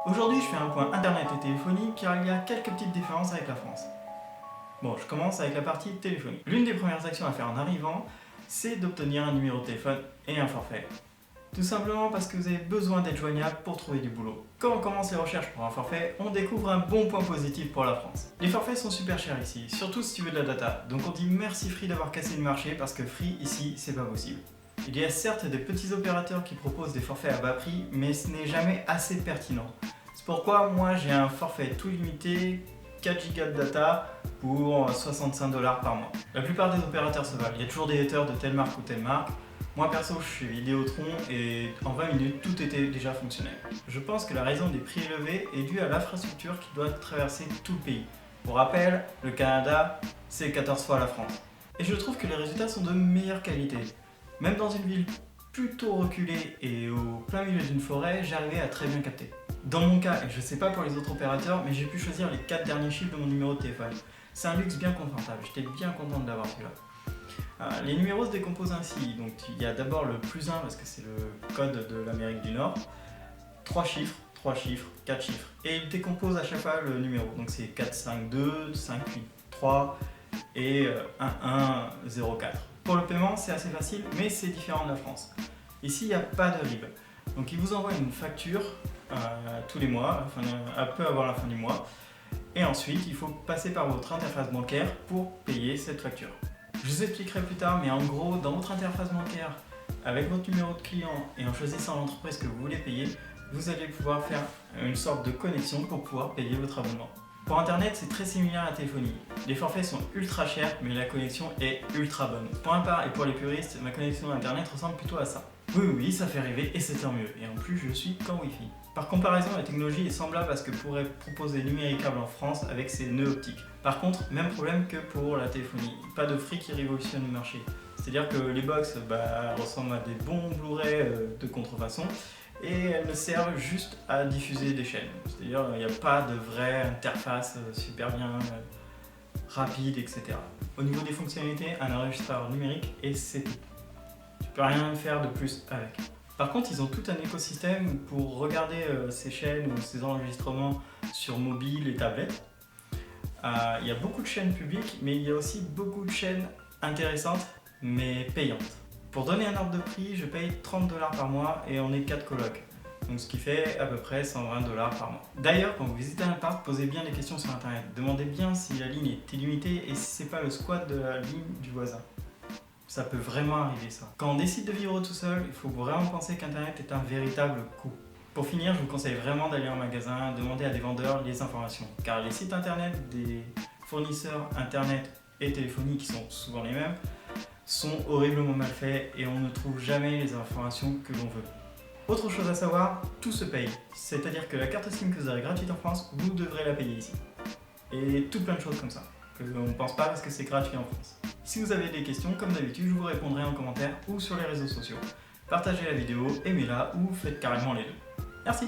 Aujourd'hui, je fais un point internet et téléphonie car il y a quelques petites différences avec la France. Bon, je commence avec la partie téléphonie. L'une des premières actions à faire en arrivant, c'est d'obtenir un numéro de téléphone et un forfait. Tout simplement parce que vous avez besoin d'être joignable pour trouver du boulot. Quand on commence les recherches pour un forfait, on découvre un bon point positif pour la France. Les forfaits sont super chers ici, surtout si tu veux de la data. Donc on dit merci Free d'avoir cassé le marché parce que Free ici, c'est pas possible. Il y a certes des petits opérateurs qui proposent des forfaits à bas prix, mais ce n'est jamais assez pertinent. C'est pourquoi moi j'ai un forfait tout limité, 4 Go de data pour 65 $ par mois. La plupart des opérateurs se valent, il y a toujours des haters de telle marque ou telle marque. Moi perso je suis Vidéotron et en 20 minutes tout était déjà fonctionnel. Je pense que la raison des prix élevés est due à l'infrastructure qui doit traverser tout le pays. Pour rappel, le Canada c'est 14 fois la France. Et je trouve que les résultats sont de meilleure qualité. Même dans une ville plutôt reculée et au plein milieu d'une forêt, j'arrivais à très bien capter. Dans mon cas, et je ne sais pas pour les autres opérateurs, mais j'ai pu choisir les 4 derniers chiffres de mon numéro de téléphone. C'est un luxe bien confortable, j'étais bien content de l'avoir celui-là. Les numéros se décomposent ainsi, donc il y a d'abord le +1 parce que c'est le code de l'Amérique du Nord, 3 chiffres, 4 chiffres, et il décompose à chaque fois le numéro, donc c'est 452, 583 et 1104. Pour le paiement, c'est assez facile, mais c'est différent de la France. Ici, il n'y a pas de RIB. Donc, il vous envoie une facture tous les mois, un peu avant la fin du mois. Et ensuite, il faut passer par votre interface bancaire pour payer cette facture. Je vous expliquerai plus tard, mais en gros, dans votre interface bancaire, avec votre numéro de client et en choisissant l'entreprise que vous voulez payer, vous allez pouvoir faire une sorte de connexion pour pouvoir payer votre abonnement. Pour internet, c'est très similaire à la téléphonie. Les forfaits sont ultra chers, mais la connexion est ultra bonne. Pour ma part et pour les puristes, ma connexion internet ressemble plutôt à ça. Oui, ça fait rêver et c'est tant mieux. Et en plus, je suis qu'en Wi-Fi. Par comparaison, la technologie est semblable à ce que pourrait proposer Numéricable en France avec ses nœuds optiques. Par contre, même problème que pour la téléphonie. Pas de Free qui révolutionne le marché. C'est-à-dire que les box ressemblent à des bons Blu-ray de contrefaçon. Et elles ne servent juste à diffuser des chaînes. C'est-à-dire qu'il n'y a pas de vraie interface super bien rapide, etc. Au niveau des fonctionnalités, un enregistreur numérique et c'est tout. Tu peux rien faire de plus avec. Par contre, ils ont tout un écosystème pour regarder ces chaînes ou ces enregistrements sur mobile et tablette. Il y a beaucoup de chaînes publiques, mais il y a aussi beaucoup de chaînes intéressantes, mais payantes. Pour donner un ordre de prix, je paye 30 $ par mois et on est 4 colocs. Donc ce qui fait à peu près 120 $ par mois. D'ailleurs, quand vous visitez un appart, posez bien des questions sur internet. Demandez bien si la ligne est illimitée et si c'est pas le squat de la ligne du voisin. Ça peut vraiment arriver ça. Quand on décide de vivre tout seul, il faut vraiment penser qu'internet est un véritable coût. Pour finir, je vous conseille vraiment d'aller en magasin, demander à des vendeurs les informations. Car les sites internet des fournisseurs internet et téléphonie, qui sont souvent les mêmes, sont horriblement mal faits et on ne trouve jamais les informations que l'on veut. Autre chose à savoir, tout se paye. C'est-à-dire que la carte SIM que vous aurez gratuite en France, vous devrez la payer ici. Et tout plein de choses comme ça, que l'on ne pense pas parce que c'est gratuit en France. Si vous avez des questions, comme d'habitude, je vous répondrai en commentaire ou sur les réseaux sociaux. Partagez la vidéo, aimez-la ou faites carrément les deux. Merci!